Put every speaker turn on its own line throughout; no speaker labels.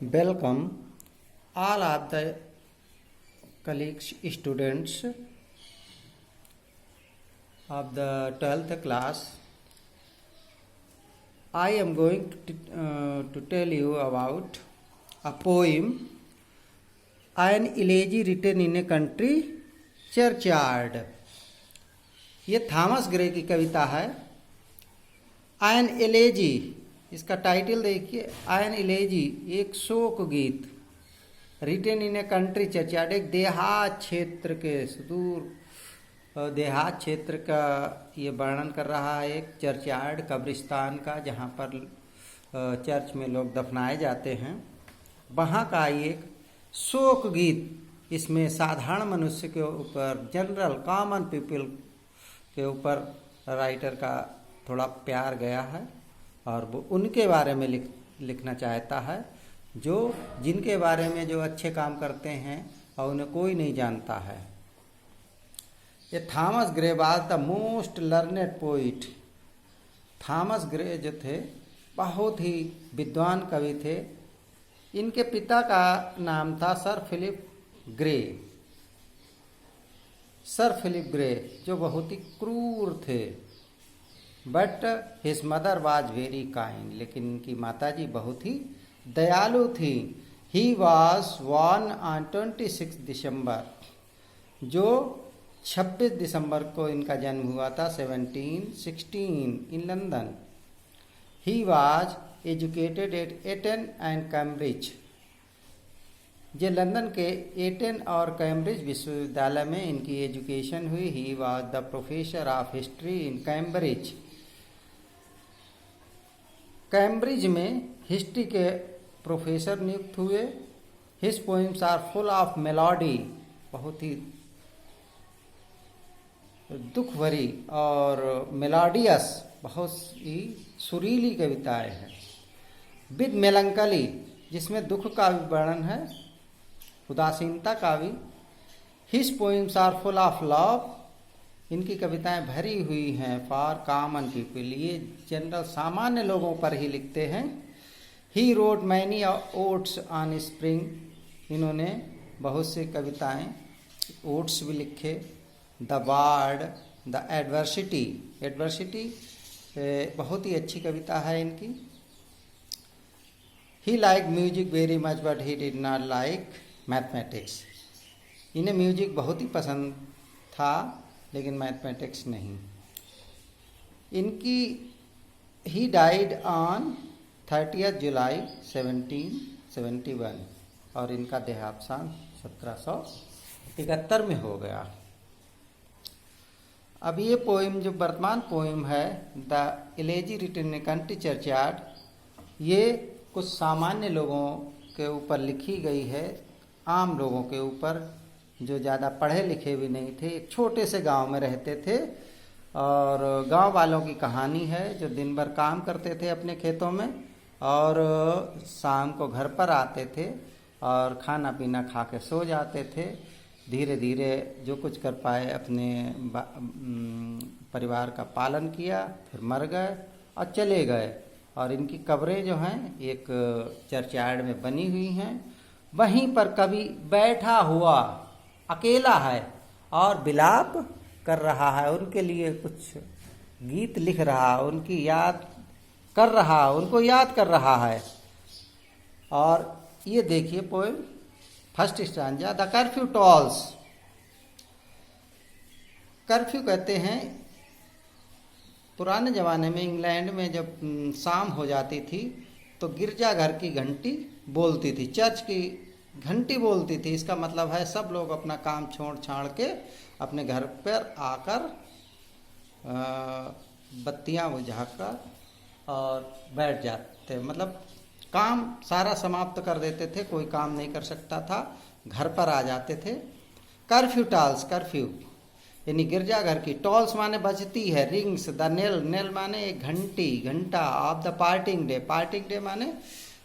Welcome all of the colleagues, students of the 12th class. I am going to tell you about a poem, An Elegy written in a country churchyard. ये Thomas Gray की कविता है। An elegy, इसका title देखिए, an elegy, एक शोक गीत, written in a country churchyard, एक देहात क्षेत्र के सुदूर देहात क्षेत्र का ये वर्णन कर रहा है, एक चर्चयार्ड कब्रिस्तान का, जहाँ पर चर्च में लोग दफनाए जाते हैं, वहाँ का एक शोक गीत। इसमें साधारण मनुष्य के ऊपर, जनरल कॉमन पीपल के ऊपर राइटर का थोड़ा प्यार गया है और वो उनके बारे में लिखना चाहता है, जिनके बारे में जो अच्छे काम करते हैं और उन्हें कोई नहीं जानता है। ये Thomas grey was the most learned poet. Thomas Gray जो थे बहुत ही विद्वान कवि थे। इनके पिता का नाम था sir Philip Gray. Sir Philip Gray जो बहुत ही क्रूर थे, but his mother was very kind, लेकिन इनकी माताजी बहुत ही दयालु थी। He was born on 26 December, जो 26 दिसंबर को इनका जन्म हुआ था, 1716 in London. He was educated at Eton and Cambridge. जो लंदन के एटन और कैम्ब्रिज विश्वविद्यालय में इनकी एजुकेशन हुई। He was the professor of history in Cambridge. Cambridge में हिस्ट्री के प्रोफेसर नियुक्त हुए। His poems are full of melody, बहुत ही दुख भरी और मेलोडियस, बहुत ही सुरीली कविताएं हैं। विद मेलंकली, जिसमें दुख का भी वर्णन है, उदासीनता का भी। His poems are full of love, इनकी कविताएं भरी हुई हैं फॉर कॉमन पीपल, ये जनरल सामान्य लोगों पर ही लिखते हैं। He wrote many odes on spring, इन्होंने बहुत से कविताएं, ओट्स भी लिखे। The ward, the adversity, adversity बहुत ही अच्छी कविता है इनकी। He like music very much but he did not like mathematics, इन्हें म्यूजिक बहुत ही पसंद था लेकिन मैथमेटिक्स नहीं। इनकी ही डाइड ऑन 30 जुलाई 1771 और इनका देहावसान 1771 में हो गया। अब ये पोइम जो वर्तमान पोइम है, the elegy written in country churchyard, ये कुछ सामान्य लोगों के ऊपर लिखी गई है, आम लोगों के ऊपर जो ज़्यादा पढ़े लिखे भी नहीं थे, एक छोटे से गांव में रहते थे और गांव वालों की कहानी है, जो दिन भर काम करते थे अपने खेतों में और शाम को घर पर आते थे और खाना पीना खा के सो जाते थे। धीरे धीरे जो कुछ कर पाए अपने परिवार का पालन किया, फिर मर गए और चले गए। और इनकी कब्रें जो हैं एक चर्चयार्ड में बनी हुई हैं। वहीं पर कभी बैठा हुआ अकेला है और विलाप कर रहा है, उनके लिए कुछ गीत लिख रहा, उनकी याद कर रहा, उनको याद कर रहा है। और ये देखिए poem, first stanza, the curfew tolls. Curfew कहते हैं, पुराने ज़माने में इंग्लैंड में जब शाम हो जाती थी तो गिरजाघर की घंटी बोलती थी, चर्च की घंटी बोलती थी। इसका मतलब है सब लोग अपना काम छोड़ छाड़ के अपने घर पर आकर बत्तियां बुझाकर और बैठ जाते, मतलब काम सारा समाप्त कर देते थे, कोई काम नहीं कर सकता था, घर पर आ जाते थे। कर्फ्यू टॉल्स, कर्फ्यू यानी गिरजाघर की, टॉल्स माने बजती है, रिंग्स, द नेल, नेल माने एक घंटी, घंटा, of the parting day, parting day माने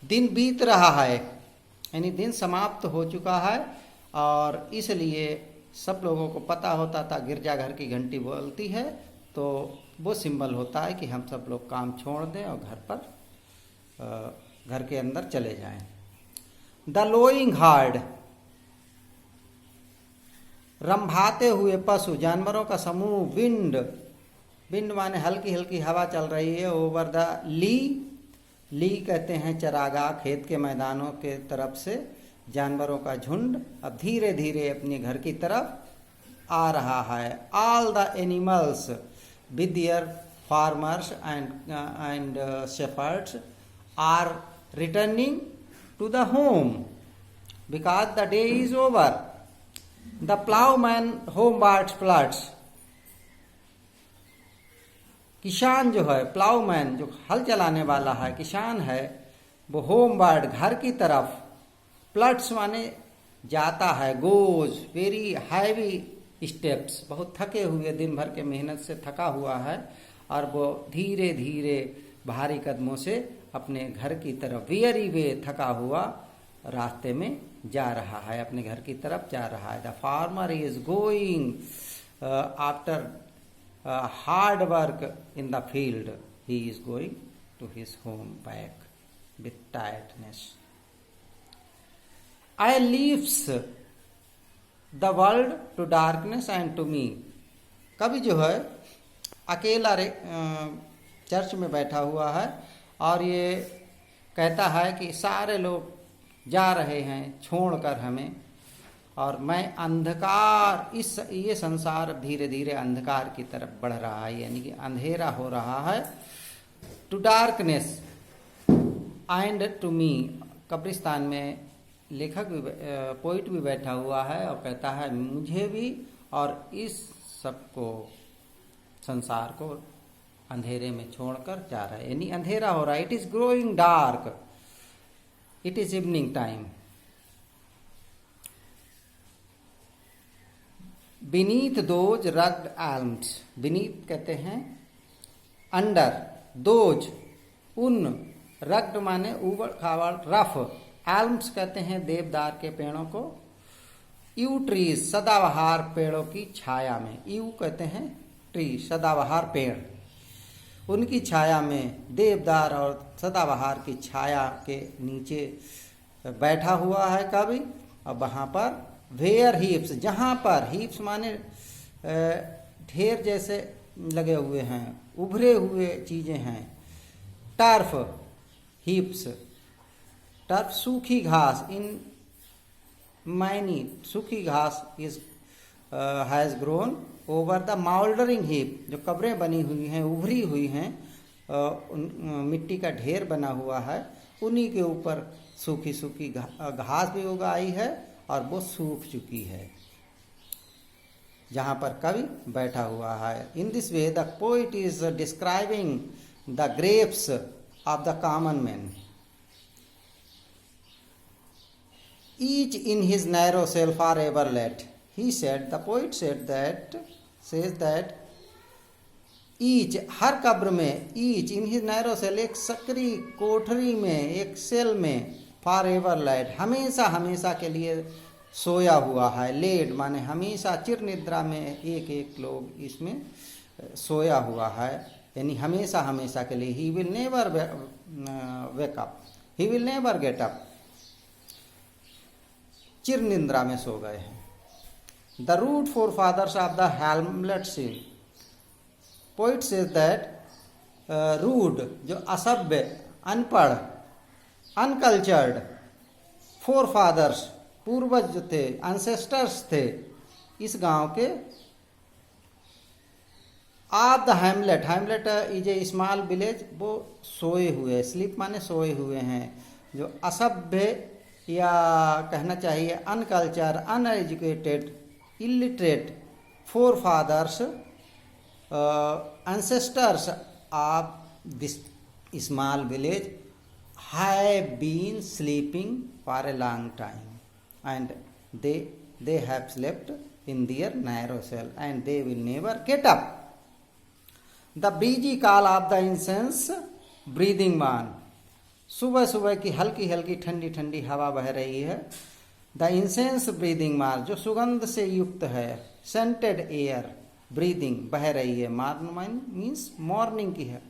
दिन बीत रहा है, यानी दिन समाप्त हो चुका है। और इसलिए सब लोगों को पता होता था गिरजाघर की घंटी बोलती है तो वो सिंबल होता है कि हम सब लोग काम छोड़ दें और घर के अंदर चले जाएं। द लोइंग हार्ड, रंभाते हुए पशु, जानवरों का समूह। विंड, विंड माने हल्की हल्की हवा चल रही है। ओवर द ली, ली कहते हैं चरागाह, खेत के मैदानों के तरफ से जानवरों का झुंड अब धीरे धीरे अपने घर की तरफ आ रहा है। All the animals with their farmers and shepherds are returning to the home because the day is over. The ploughman homewards plods, किसान जो है, प्लाउमैन जो हल चलाने वाला है, किसान है, वो होमवार्ड घर की तरफ, फ्लड्स माने जाता है, गोज वेरी हैवी स्टेप्स, बहुत थके हुए, दिन भर के मेहनत से थका हुआ है और वो धीरे धीरे भारी कदमों से अपने घर की तरफ, वेरी वे, थका हुआ रास्ते में जा रहा है, अपने घर की तरफ जा रहा है। The farmer is going after hard work in the field, he is going to his home back with tiredness. I leaves the world to darkness and to me, कभी जो है अकेला चर्च में बैठा हुआ है और ये कहता है कि सारे लोग जा रहे हैं छोड़कर हमें, और मैं अंधकार, ये संसार धीरे धीरे अंधकार की तरफ बढ़ रहा है, यानी कि अंधेरा हो रहा है। To darkness and to me, कब्रिस्तान में लेखक भी, पोइट भी बैठा हुआ है और कहता है मुझे भी और इस सबको, संसार को अंधेरे में छोड़कर जा रहा है, यानी अंधेरा हो रहा है। It is growing dark, it is evening time. Beneath those rugged elms, beneath कहते हैं अंडर, दोज उन, रग्ड माने उबड़ खाबड़ रफ, एल्म्स कहते हैं देवदार के पेड़ों को। यू ट्रीज, सदाबहार पेड़ों की छाया में, यू कहते हैं ट्री, सदाबहार पेड़, उनकी छाया में, देवदार और सदाबहार की छाया के नीचे बैठा हुआ है कवि। और वहाँ पर वेयर हीप्स, जहाँ पर, हीप्स माने ढेर जैसे लगे हुए हैं, उभरे हुए चीजें हैं। टर्फ, हीप्स, टर्फ सूखी घास, इन मैनी, सूखी घास is has grown over the mouldering heap, जो कब्रें बनी हुई हैं, उभरी हुई हैं, मिट्टी का ढेर बना हुआ है, उन्हीं के ऊपर सूखी सूखी घास भी उगाई है और वो सूख चुकी है, जहाँ पर कवि बैठा हुआ है। In this way the poet is describing the Graves of the common man, each in his narrow cell forever let, he said, the poet says that each, हर कब्र में, each in his narrow cell, एक सकरी कोठरी में, एक cell में, forever let, हमेशा हमेशा के लिए सोया हुआ है। लेड माने हमेशा, चिर निद्रा में एक एक लोग इसमें सोया हुआ है, यानी हमेशा हमेशा के लिए। he will never wake up, he will never get up, चिर निद्रा में सो गए हैं। The rude forefathers of the hamlet scene, poet says that rude, जो असभ्य, अनपढ़, अनकल्चर्ड, फोर फादर्स, पूर्वज जो थे, एंसेस्टर्स थे इस गांव के, of the Hamlet, Hamlet is a small village, वो सोए हुए, स्लीप माने सोए हुए हैं, जो असभ्य या कहना चाहिए uncultured, uneducated, illiterate, forefathers, ancestors of this small village have been sleeping for a long time and they have slept in their narrow cell and they will never get up. The breezy call of the incense breathing one, सुबह सुबह की हल्की हल्की ठंडी ठंडी हवा बह रही है। द इंसेंस ब्रीदिंग मार, जो सुगंध से युक्त है, सेंटेड एयर ब्रीदिंग बह रही है। मॉर्निंग मीन्स मॉर्निंग की है,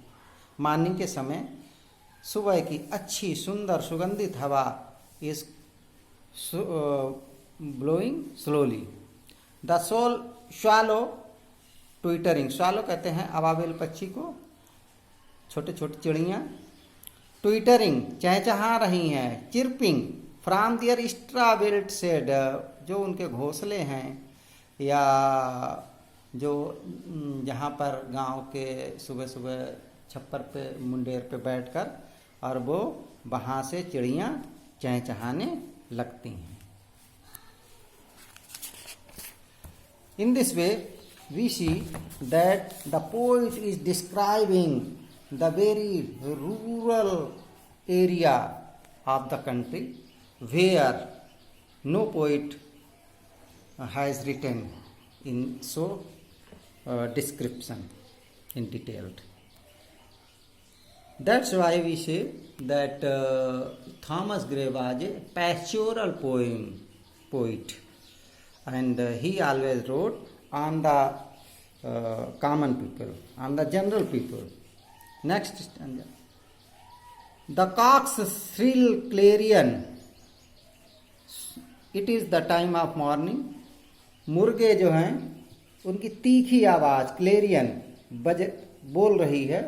मॉर्निंग के समय सुबह की अच्छी सुंदर सुगंधित हवा इस blowing slowly. The swallow twittering. Swallow कहते हैं अबाबिल पक्षी को, छोटे छोटे चिड़ियाँ. Twittering चहचहा रही हैं. Chirping from their straw-built shed, जो उनके घोंसले हैं या जो जहाँ पर गांव के सुबह सुबह छप्पर पे मुंडेर पे बैठकर और वो वहाँ से चिड़ियाँ चहचहाने लगती हैं. In this way we see that the poet is describing the very rural area of the country where no poet has written in so description in detailed. That's why we say that Thomas Gray was a pastoral poet, and he always wrote on the common people, on the general people. Next stanza. The cock's shrill clarion, it is the time of morning. मुर्गे जो हैं उनकी तीखी आवाज clarion बोल रही है.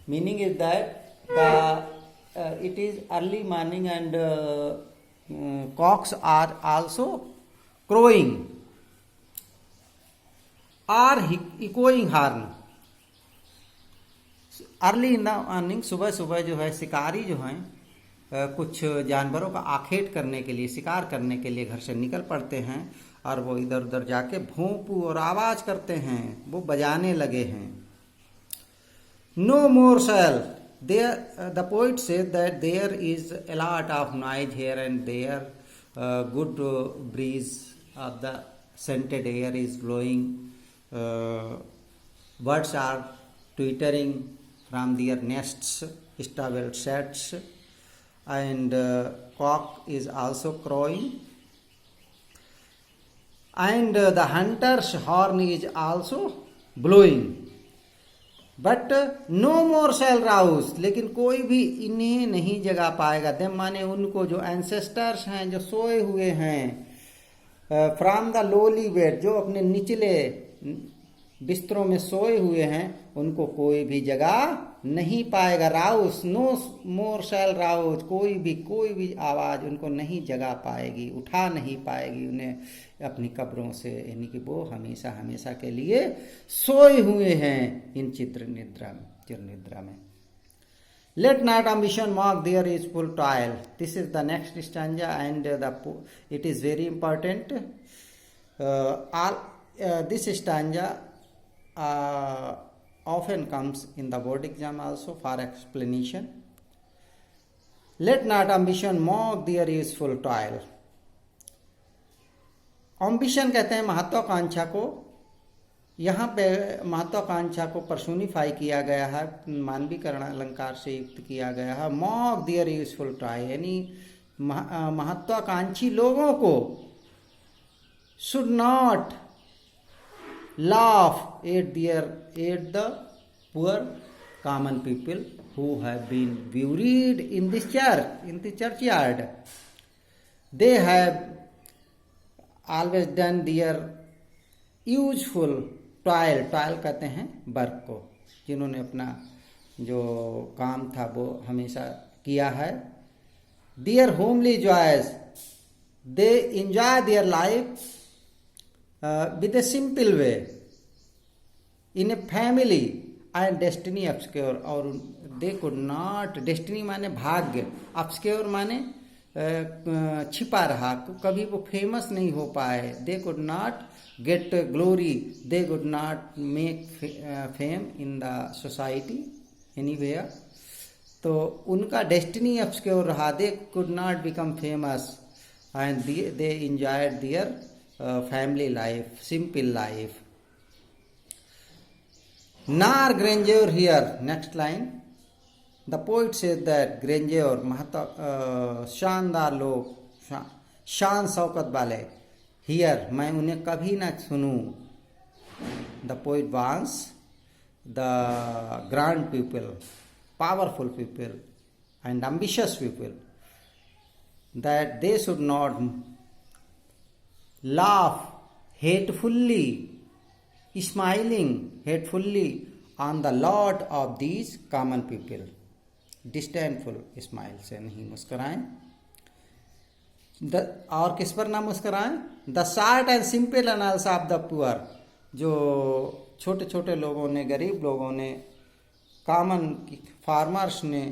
Meaning is that it is early morning and cocks are also crowing or echoing horn. Early in the morning, सुबह सुबह जो है शिकारी जो हैं कुछ जानवरों का आखेट करने के लिए, शिकार करने के लिए घर से निकल पड़ते हैं और वो इधर उधर जाके भोंपू और आवाज करते हैं, वो बजाने लगे हैं. No more shall there. The poet says that there is a lot of noise here and there. Good breeze of the scented air is blowing. Birds are twittering from their nests, straw-built sheds, and cock is also crowing. And the hunter's horn is also blowing. But no more shall rouse, लेकिन कोई भी इन्हें नहीं जगा पाएगा. Them माने उनको जो एंसेस्टर्स हैं, जो सोए हुए हैं, फ्रॉम द लोली बेड, जो अपने निचले बिस्तरों में सोए हुए हैं, उनको कोई भी जगा नहीं पाएगा. Rouse, no more shall Rouse, कोई भी आवाज उनको नहीं जगा पाएगी, उठा नहीं पाएगी उन्हें अपनी कब्रों से. यानी कि वो हमेशा हमेशा के लिए सोए हुए हैं इन चिर निद्रा में. Let not ambition mock their useful toil. This is the next stanza and it is very important. This stanza often comes in the board exam also for explanation. Let not ambition mock their useful toil. Ambition कहते हैं महत्वाकांक्षा को. यहाँ पे महत्वाकांक्षा को personify किया गया है, मानवीकरण अलंकार से युक्त किया गया है. मॉक देयर यूजफुल टॉय, यानी महत्वाकांक्षी लोगों को should not laugh at the poor common people who have been buried in the churchyard. They have always done their useful toil कहते हैं वर्क को, जिन्होंने अपना जो काम था वो हमेशा किया है. Their homely joys, they enjoy their life with a simple way, in a family and destiny obscure. और they could not, destiny माने भाग्य, obscure माने छिपा रहा, कभी वो फेमस नहीं हो पाए. They could not get glory, they could not make fame in the society anywhere. तो उनका डेस्टिनी obscure रहा. They could not become famous and they enjoyed their family life, simple life. Nor grandeur here. Next line. The poet says that grandeur, शानदार लोग, शान शौकत वाले, here मैं उन्हें कभी ना सुनूं. The poet wants the grand people, powerful people and ambitious people. that they should not laugh hatefully, smiling hatefully on the lot of these common people. Disdainful smile से नहीं मुस्कुराएं. और किस पर ना मुस्कुराएं? The short and simple analysis of the poor. जो छोटे छोटे लोगों ने, गरीब लोगों ने, कॉमन फार्मर्स ने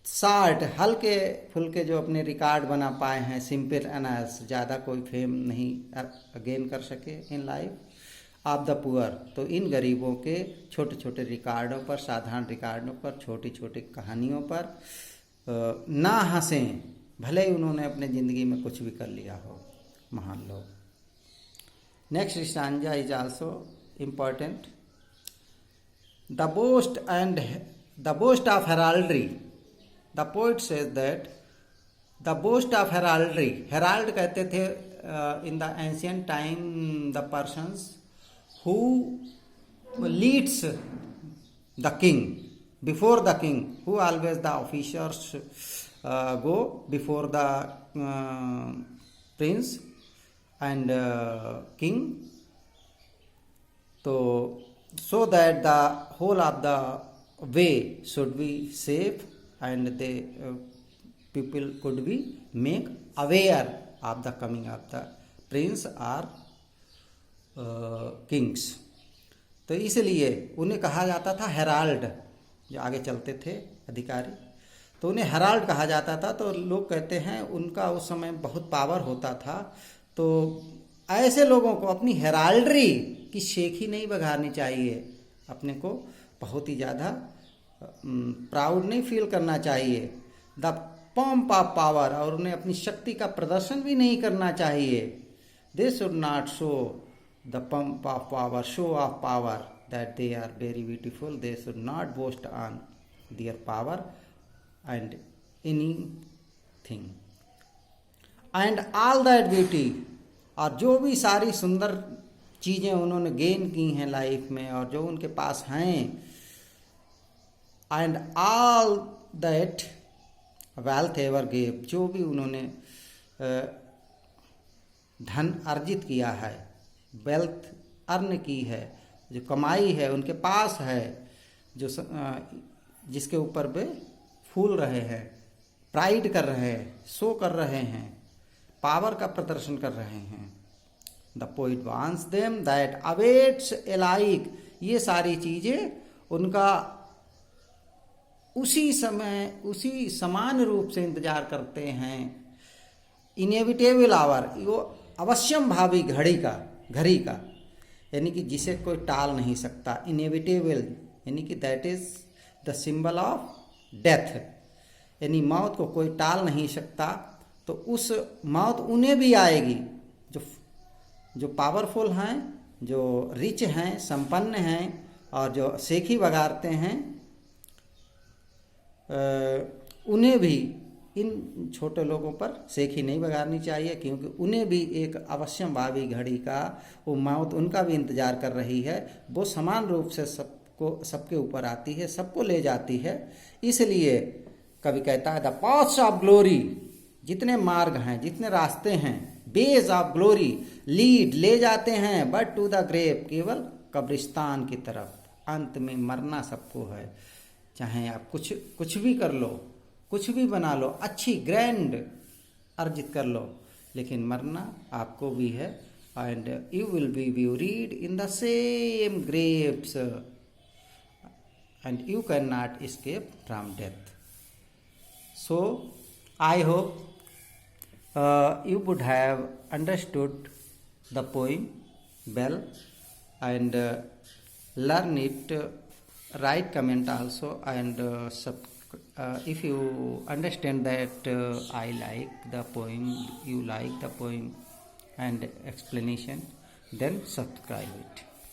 शार्ट हल्के फुल्के जो अपने रिकॉर्ड बना पाए हैं, सिंपल एनालिसिस, ज़्यादा कोई फेम नहीं गेन कर सके in life, of the poor. तो इन गरीबों के छोटे छोटे रिकॉर्डों पर, साधारण रिकॉर्डों पर, छोटी छोटी कहानियों पर ना हंसें, भले ही उन्होंने अपने ज़िंदगी में कुछ भी कर लिया हो, महान लोग. Next stanza is also important. The boast of heraldry. The poet says that the boast of heraldry. Herald कहते थे in the ancient time the persons who leads the king, before the king, who always the officers go before the prince and king, so that the whole of the way should be safe and the people could be make aware of the coming of the prince or Kings. तो इसलिए उन्हें कहा जाता था Herald. जो आगे चलते थे अधिकारी, तो उन्हें हेराल्ड कहा जाता था. तो लोग कहते हैं उनका उस समय बहुत पावर होता था. तो ऐसे लोगों को अपनी हेराल्ड्री की शेखी नहीं बघारनी चाहिए, अपने को बहुत ही ज़्यादा प्राउड नहीं फील करना चाहिए. द पंप ऑफ पावर, और उन्हें अपनी शक्ति का प्रदर्शन भी नहीं करना चाहिए. They should not show the pump of power, show of power, that they are very beautiful. They should not boast on their power and anything. And all that beauty, और जो भी सारी सुंदर चीज़ें उन्होंने गेन की हैं लाइफ में, और जो उनके पास हैं, and all that wealth ever gave, जो भी उन्होंने धन अर्जित किया है, वेल्थ अर्न की है, जो कमाई है उनके पास है, जो जिसके ऊपर वे फूल रहे हैं, प्राइड कर रहे हैं, शो कर रहे हैं, पावर का प्रदर्शन कर रहे हैं. The poet wants them that awaits iliac. ये सारी चीज़ें उनका उसी समय, उसी समान रूप से इंतजार करते हैं. इनएविटेबल आवर, वो अवश्यम भावी घड़ी का, यानी कि जिसे कोई टाल नहीं सकता. इनएविटेबल यानी कि that is the symbol of death, यानी मौत को कोई टाल नहीं सकता. तो उस मौत उन्हें भी आएगी जो पावरफुल हैं, जो रिच हैं, संपन्न हैं, और जो शेखी बघारते हैं, उन्हें भी इन छोटे लोगों पर शेखी नहीं बघारनी चाहिए, क्योंकि उन्हें भी एक अवश्यम भावी घड़ी का वो मौत उनका भी इंतजार कर रही है. वो समान रूप से सबके ऊपर आती है, सबको ले जाती है. इसलिए कवि कहता है द पाथ्स ऑफ ग्लोरी, जितने मार्ग हैं, जितने रास्ते हैं, बेज ऑफ ग्लोरी लीड, ले जाते हैं, बट टू द ग्रेव, केवल कब्रिस्तान की तरफ. अंत में मरना सबको है, चाहे आप कुछ भी कर लो, कुछ भी बना लो, अच्छी ग्रैंड अर्जित कर लो, लेकिन मरना आपको भी है. And you will be buried in the same Graves and you can not escape from death. So I hope you would have understood the poem well and learn it. Write comment also, and if you understand that I like the poem, you like the poem and explanation, then subscribe it.